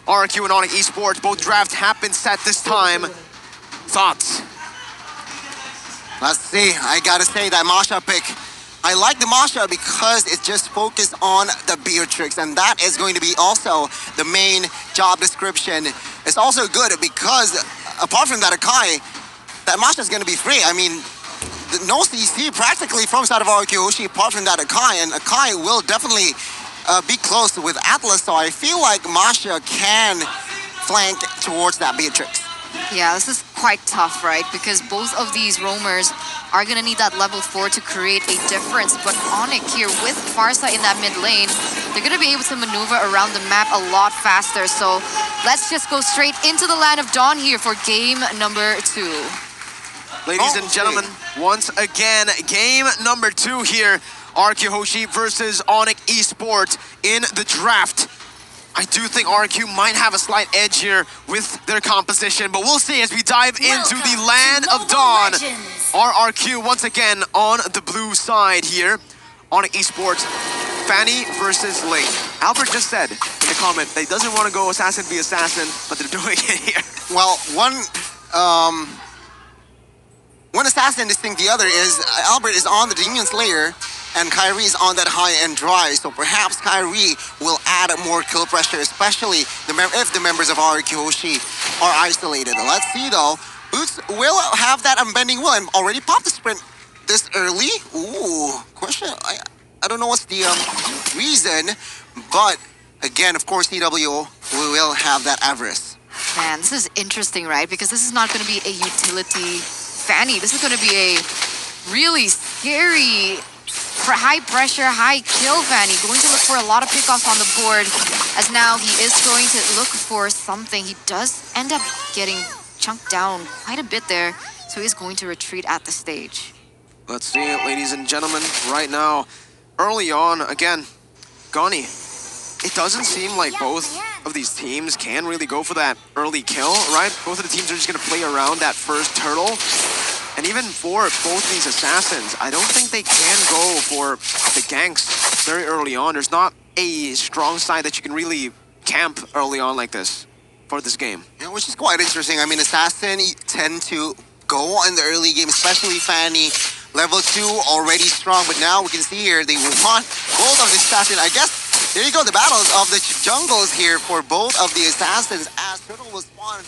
RQ and Onic Esports, both drafts have been set this time. Thoughts? Let's see. I gotta say that Masha pick. I like the Masha because it's just focused on the Beatrix, and that is going to be also the main job description. It's also good because apart from that Akai, that Masha is going to be free. I mean, no CC practically from side of RQ apart from that Akai, and Akai will definitely be close with Atlas, so I feel like Masha can flank towards that Beatrix. Yeah, this is quite tough, right? Because both of these roamers are going to need that level 4 to create a difference. But Onic here with Farsa in that mid lane, they're going to be able to maneuver around the map a lot faster. So let's just go straight into the Land of Dawn here for game number 2. Ladies and gentlemen, once again, game number 2 here. RQ Hoshi versus Onic Esports in the draft. I do think RQ might have a slight edge here with their composition, but we'll see as we dive into the Land of Dawn. RQ once again on the blue side here. Onic Esports, Fanny versus Link. Albert just said in the comment that he doesn't want to go assassin v assassin, but they're doing it here. Well, one assassin distinct the other is Albert is on the Demon Slayer, and Kyrie is on that high-end drive, so perhaps Kyrie will add more kill pressure, especially if the members of RQ Hoshi are isolated. Let's see though. Boots will have that unbending will and already popped the sprint this early. Ooh, question. I don't know what's the reason, but again, of course, CW will have that Avarice. Man, this is interesting, right? Because this is not going to be a utility Fanny. This is going to be a really scary, high pressure, high kill Fanny. Going to look for a lot of pickoffs on the board, as now he is going to look for something. He does end up getting chunked down quite a bit there, so he's going to retreat at the stage. Let's see it, ladies and gentlemen, right now. Early on, again, Gani. It doesn't seem like both of these teams can really go for that early kill, right? Both of the teams are just going to play around that first turtle. And even for both these assassins, I don't think they can go for the ganks very early on. There's not a strong side that you can really camp early on like this for this game. Yeah, which is quite interesting. I mean, assassin tend to go in the early game, especially Fanny. Level 2 already strong, but now we can see here they want both of the assassins. I guess there you go, the battles of the jungles here for both of the assassins as turtle will spawn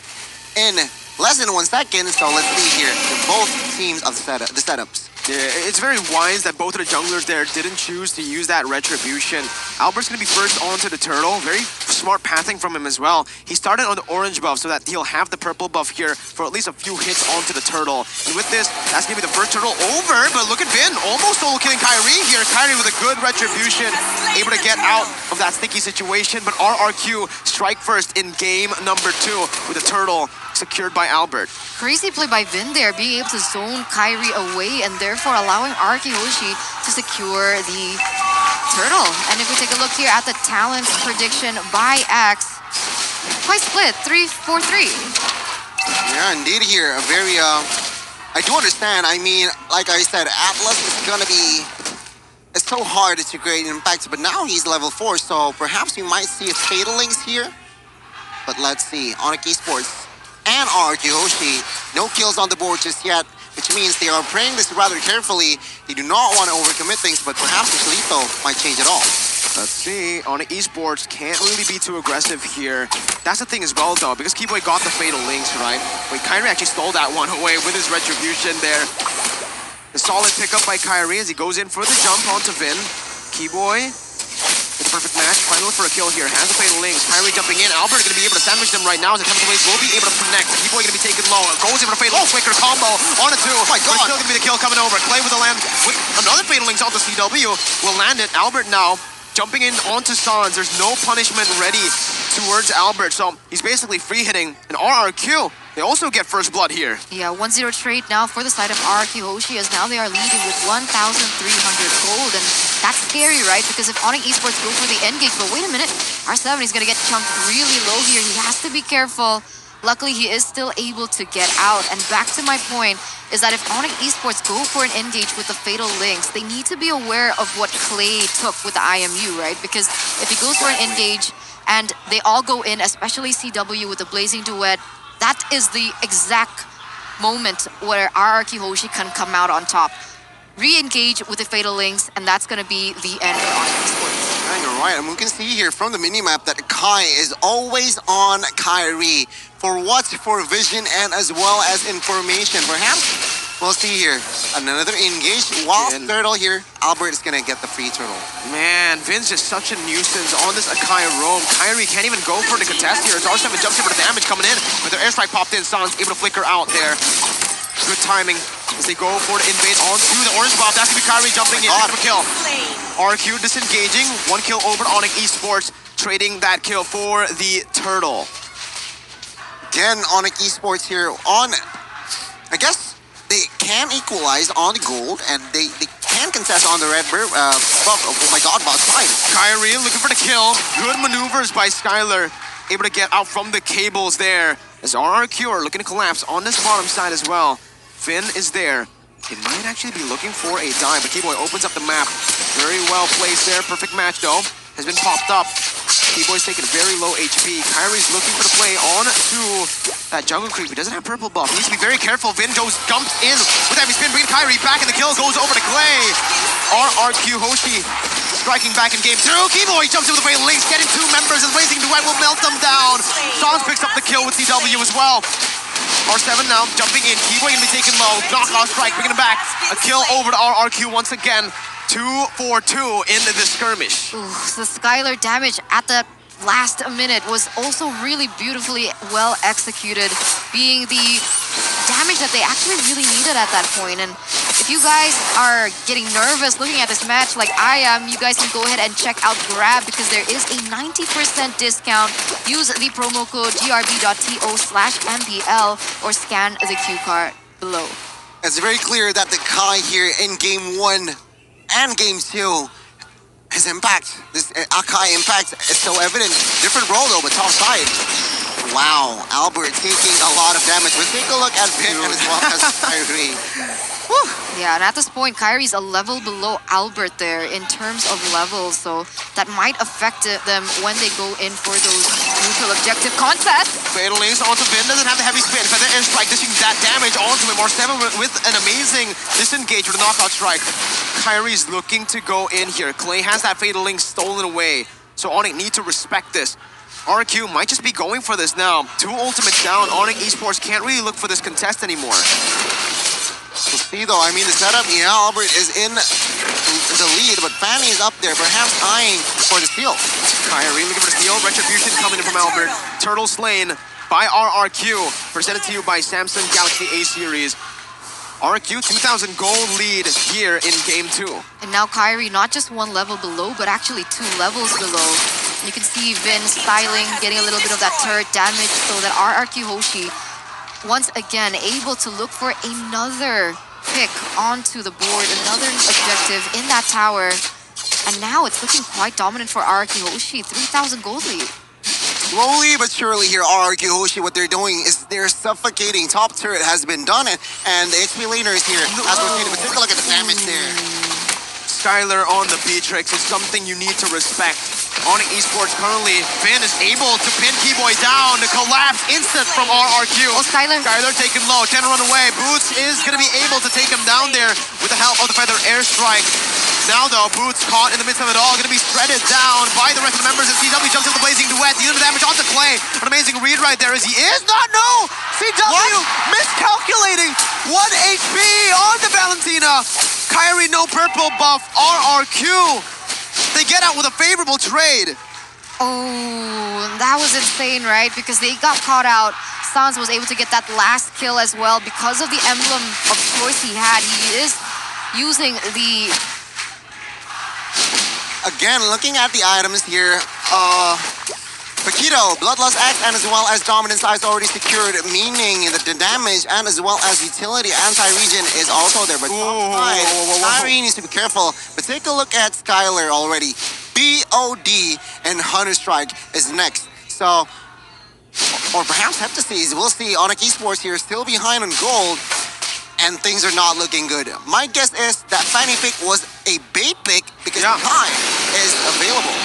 in less than 1 second. So let's see here both teams of the setups. Yeah, it's very wise that both of the junglers there didn't choose to use that retribution. Albert's going to be first onto the turtle. Very smart pathing from him as well. He started on the orange buff so that he'll have the purple buff here for at least a few hits onto the turtle. And with this, that's going to be the first turtle over. But look at Vin, almost solo killing Kyrie here. Kyrie with a good retribution, able to get out of that sticky situation. But RRQ strike first in game number 2 with the turtle secured by Albert. Crazy play by Vin there, being able to zone Kyrie away and therefore allowing RQ Hoshi to secure the turtle. And if we take a look here at the talent prediction by X, quite split, 3-4-3. Yeah, indeed here, a very, I do understand. I mean, like I said, Atlas is gonna be, it's so hard to create impact, but now he's level 4, so perhaps we might see a Fatal Links here. But let's see, Onic Esports and RQ Hoshi, no kills on the board just yet, which means they are playing this rather carefully. They do not want to overcommit things, but perhaps the Shalito might change it all. Let's see, Onic Esports can't really be too aggressive here. That's the thing as well though, because Keyboy got the Fatal Links, right? Wait, Kyrie actually stole that one away with his retribution there. The solid pickup by Kyrie as he goes in for the jump onto Vin. Keyboy, the perfect match, trying to look for a kill here. Has the Fatal Links. Kyrie jumping in. Albert going to be able to sandwich them right now as the Chemical Waves will be able to connect. Keyboy going to be taken low. Goes in for a Fatal. Oh, quicker combo on a 2. Oh my God. Still going to be the kill coming over. Clay with the land with another Fatal Links onto CW. Will land it. Albert now jumping in onto Sans. There's no punishment ready towards Albert. So he's basically free hitting an RRQ. They also get first blood here. Yeah, 1-0 trade now for the side of RQ Hoshi, as now they are leading with 1,300 gold. And that's scary, right? Because if Onic Esports go for the endgame, but wait a minute, R7 is going to get chunked really low here. He has to be careful. Luckily, he is still able to get out. And back to my point is that if Onic Esports go for an engage with the Fatal Links, they need to be aware of what Clay took with the IMU, right? Because if he goes for an engage and they all go in, especially CW with the Blazing Duet, that is the exact moment where RRQ Hoshi can come out on top. Re-engage with the Fatal Links, and that's going to be the end for Onic Esports. Yeah, you're right. And we can see here from the minimap that Kai is always on Kyrie for what? For vision and as well as information. Perhaps we'll see here another engage. While Turtle here, Albert is going to get the free turtle. Man, Vin's just such a nuisance on this Akai roam. Kyrie can't even go for the contest here. It's R7 jumps in for the damage coming in. But their airstrike popped in. Sans able to flicker out there. Good timing as they go for the invade onto the orange buff. That's going to be Kyrie jumping in for a kill. RQ disengaging. 1 kill over to Onic Esports. Trading that kill for the turtle. Again, Onic Esports here on, I guess they can equalize on the gold and they can contest on the red buff. Oh my god, bot side. Kyrie looking for the kill. Good maneuvers by Skylar. Able to get out from the cables there. As RRQ are looking to collapse on this bottom side as well. Finn is there. It might actually be looking for a dive, but Keyboy opens up the map. Very well placed there. Perfect match though. Has been popped up. Keyboy's taking very low HP. Kyrie's looking for the play on to that jungle creep. He doesn't have purple buff. He needs to be very careful. Vin goes jumps in with heavy spin, bringing Kyrie back, and the kill goes over to Clay. RRQ Hoshi striking back in game 2. Keyboy jumps in with the Fatal Links, getting 2 members, and Blazing Duet will melt them down. Sans picks up the kill with CW as well. R7 now jumping in. Keyboy gonna be taken low. Knockout strike, bringing him back. A kill over to RRQ once again. 2 for 2 in the skirmish. Ooh, the Skylar damage at the last minute was also really beautifully well executed, being the damage that they actually really needed at that point. And if you guys are getting nervous looking at this match like I am, you guys can go ahead and check out Grab because there is a 90% discount. Use the promo code grb.to/MPL or scan the cue card below. It's very clear that the Kai here in game 1 and game 2, his impact, this Akai impact is so evident. Different role though, but top side. Wow, Albert taking a lot of damage. Let's take a look at Pit and as well as Kyrie. Whew. Yeah, and at this point, Kyrie's a level below Albert there in terms of levels, so that might affect them when they go in for those neutral objective contests. Fatal Links onto Vin, doesn't have the heavy spin. Feather airstrike dishing that damage onto him. R7 with an amazing disengage with a knockout strike. Kyrie's looking to go in here. Clay has that Fatal Link stolen away, so Onic need to respect this. RQ might just be going for this now. 2 ultimates down. Onic Esports can't really look for this contest anymore. We'll see though, I mean the setup, yeah, Albert is in the lead, but Fanny is up there, perhaps eyeing for the steal. Kyrie looking for the steal. Retribution coming in from Albert. Turtle slain by RRQ. Presented to you by Samsung Galaxy A Series. RQ 2,000 gold lead here in game 2. And now Kyrie not just 1 level below, but actually 2 levels below. You can see Vin styling, getting a little bit of that turret damage, so that RRQ Hoshi once again able to look for another pick onto the board, another objective in that tower. And now it's looking quite dominant for RRQ Hoshi, 3,000 gold lead. Slowly but surely here, RRQ Hoshi, what they're doing is they're suffocating. Top turret has been done, and the XP laner is here as rotated. But take a look at the damage there. Skylar on the B-Trix is something you need to respect. Onic Esports currently, Finn is able to pin Keyboy down. The collapse instant from RRQ. Oh, Skylar. Skylar taken low, 10 run away. Boots is going to be able to take him down there with the help of the Feather Airstrike. Now though, Boots caught in the midst of it all, going to be shredded down by the rest of the members, and CW jumps into the Blazing Duet, dealing the damage onto Clay. An amazing read right there as he is not, no! CW miscalculating 1 HP on the Valentina. Kyrie no purple buff, RRQ. They get out with a favorable trade. Oh, that was insane, right? Because they got caught out. Sans was able to get that last kill as well because of the emblem of choice he had. He is using the... Again, looking at the items here, Paquito, Bloodlust X, and as well as Dominance Eyes already secured, meaning that the damage and as well as utility anti-region is also there. But Kyrie needs to be careful. But take a look at Skylar already. BOD and Hunter Strike is next. So or perhaps Heptaseas. We'll see. Onic Esports here still behind on gold, and things are not looking good. My guess is that Fanny pick was a bait pick because Kai is available.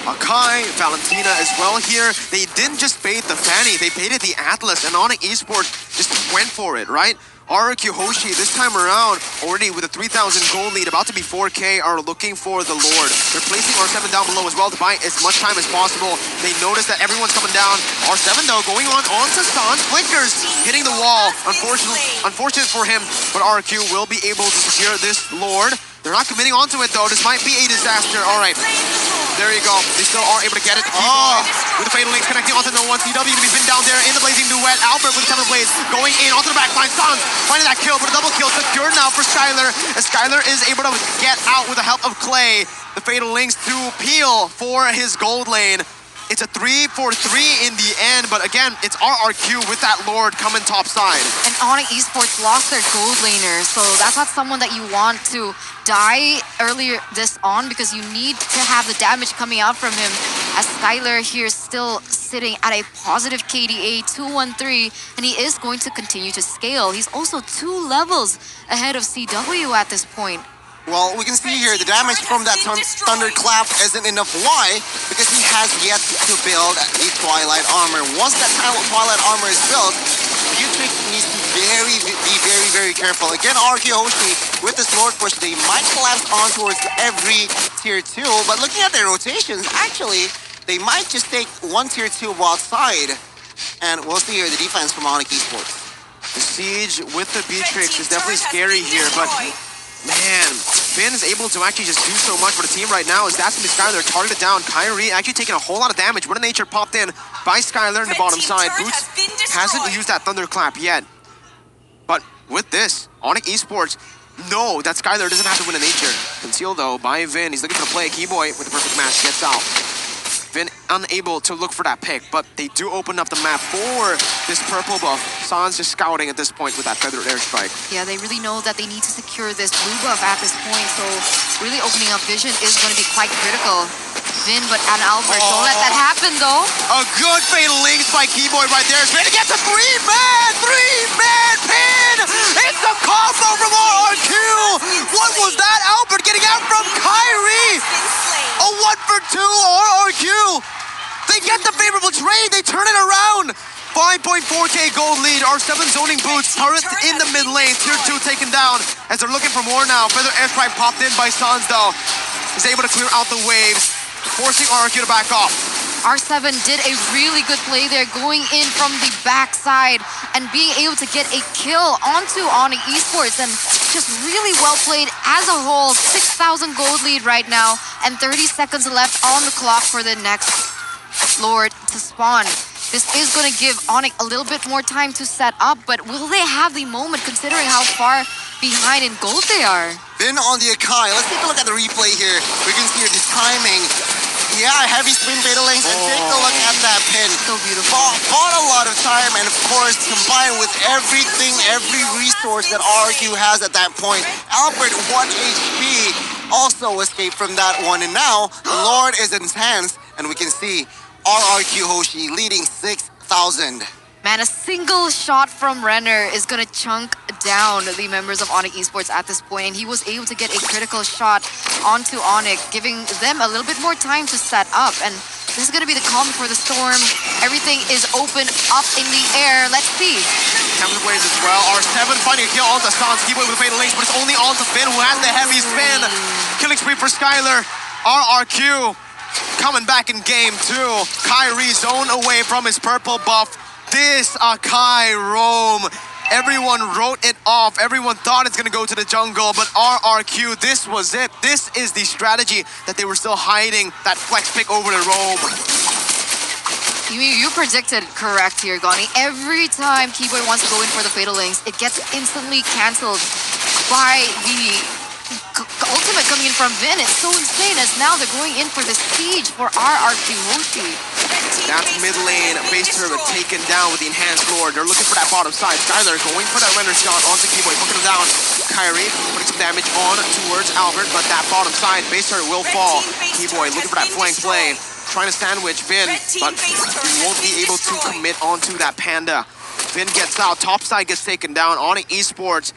Akai, Valentina as well here. They didn't just bait the Fanny, they baited the Atlas, and Onic Esports just went for it, right? RQ Hoshi this time around, already with a 3,000 gold lead, about to be 4K, are looking for the Lord. They're placing R7 down below as well to buy as much time as possible. They notice that everyone's coming down. R7 though going onto Sans, flickers, hitting the wall. Unfortunate for him, but RQ will be able to secure this Lord. They're not committing onto it though. This might be a disaster. All right, there you go. They still are able to get it. With the fatal links connecting onto no one. CW to be pinned down there in the blazing duet. Albert with the 7 blades going in onto the back line. Sans finding that kill, but a double kill secured now for Skylar. As Skylar is able to get out with the help of Clay. The fatal links to Peel for his gold lane. It's a 3-for-3 in the end, but again, it's RRQ with that Lord coming top side. And Onic Esports lost their gold laner, so that's not someone that you want to die earlier this on, because you need to have the damage coming out from him. As Skylar here still sitting at a positive KDA 213, and he is going to continue to scale. He's also 2 levels ahead of CW at this point. Well, we can see here the damage from that Thunderclap isn't enough. Why? Because he has yet to build the Twilight Armor. Once that Twilight Armor is built, Butrix needs to be very careful. Again, RQ Hoshi with this Lord push, they might collapse on towards every tier 2, but looking at their rotations, actually, they might just take 1 tier 2 outside. And we'll see here the defense from Onic Esports. The siege with the Beatrix is definitely scary here, but man, Finn is able to actually just do so much for the team right now. As that's going to be Skylar targeted down. Kyrie actually taking a whole lot of damage. What a nature popped in by Skylar in the bottom side. Boots hasn't used that Thunderclap yet. But with this, Onic Esports know that Skylar doesn't have to win a nature. Concealed though by Vin. He's looking for the play. Keyboy with the perfect match gets out. Vin unable to look for that pick, but they do open up the map for this purple buff. Sans just scouting at this point with that feathered airstrike. Yeah, they really know that they need to secure this blue buff at this point, so really opening up vision is going to be quite critical. Vin, but and Albert, don't let that happen though. A good fatal links by Keyboy right there. Ready to get the 3-man pin! It's a combo from RRQ! What was that? Albert getting out from Kyrie! A 1-for-2 RRQ! They get the favorable trade, they turn it around! 5.4K gold lead, R7 zoning boots, turret in the mid lane, tier 2 taken down as they're looking for more now. Feather airstrike popped in by Sans though. He's able to clear out the waves, forcing RRQ to back off. R7 did a really good play there, going in from the backside and being able to get a kill onto Onic Esports, and just really well played as a whole. 6,000 gold lead right now, and 30 seconds left on the clock for the next Lord to spawn. This is going to give Onic a little bit more time to set up, but will they have the moment considering how far behind in gold they are? Then on the Akai, let's take a look at the replay here. We can see the timing. Yeah, heavy spin fatal links, and take a look at that pin. So beautiful. Bought a lot of time, and of course, combined with everything, every resource that RQ has at that point. Albert, 1 HP, also escaped from that one, and now Lord is in his hands, and we can see RRQ Hoshi leading 6,000. Man, a single shot from Renner is going to chunk down the members of Onic Esports at this point, and he was able to get a critical shot onto Onic, giving them a little bit more time to set up. And this is going to be the calm before the storm. Everything is open up in the air. Let's see. Cameron Blaze as well. R7 finding a kill onto Sans. Keyboy with the fatal links, but it's only onto Finn, who has the heavy spin. Killing spree for Skylar. RRQ coming back in game 2. Kyrie zone away from his purple buff. This Akai roam. Everyone wrote it off. Everyone thought it's going to go to the jungle, but RRQ, this was it. This is the strategy that they were still hiding, that flex pick over the roam. You predicted correct here, Gani. Every time Keyboy wants to go in for the fatal links, it gets instantly cancelled by the ultimate coming in from Vin. It's so insane, as now they're going in for the siege for RRQ Hoshi. That's mid lane. Base turret taken down with the enhanced Lord. They're looking for that bottom side. Skylar going for that render shot onto Keyboy, hooking him down. Kyrie putting some damage on towards Albert, but that bottom side base turret will fall. Keyboy looking for that flank play. trying to sandwich Vin, but he won't be able to commit onto that Panda. Vin gets out, topside gets taken down. Onic Esports,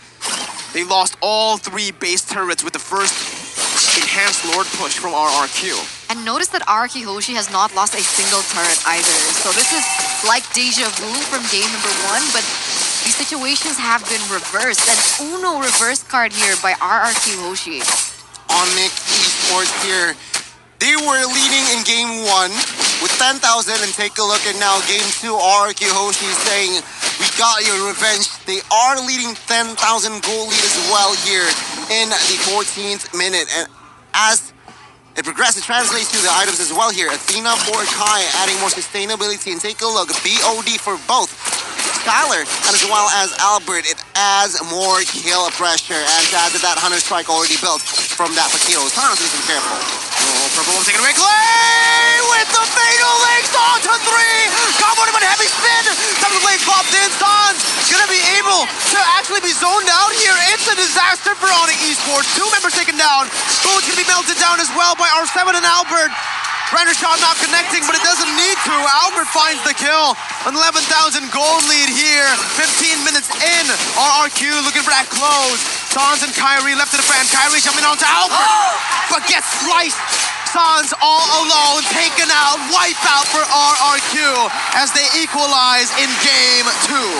they lost all 3 base turrets with the first enhanced Lord push from RRQ. And notice that RRQ Hoshi has not lost a single turret either. So this is like deja vu from game number 1, but these situations have been reversed. An Uno reverse card here by RRQ Hoshi. Onic Esports here. They were leading in game 1 with 10,000, and take a look at now game 2. RRQ Hoshi saying, "We got your revenge." They are leading 10,000 gold lead as well here in the 14th minute. And as it progresses, translates to the items as well here. Athena for Kai, adding more sustainability. And take a look, BOD for both Skylar and as well as Albert. It adds more kill pressure, and added that Hunter Strike already built from that Paquito. Sounds to be careful. Oh, Purple Wolf taking away. Clay with the fatal links onto 3. Got one of a heavy spin. Double blade popped in. Sans gonna be able to actually be zoned out here. It's a disaster for Onic Esports. 2 members taken down. Bullets gonna be melted down as well by R7 and Albert. Render shot not connecting, but it doesn't need to. Albert finds the kill. An 11,000 gold lead here. 15 minutes in. RRQ looking for that close. Sans and Kyrie left to the fan. Kyrie jumping onto Albert, but gets sliced. Sans all alone, taken out, wipe out for RRQ as they equalize in game 2.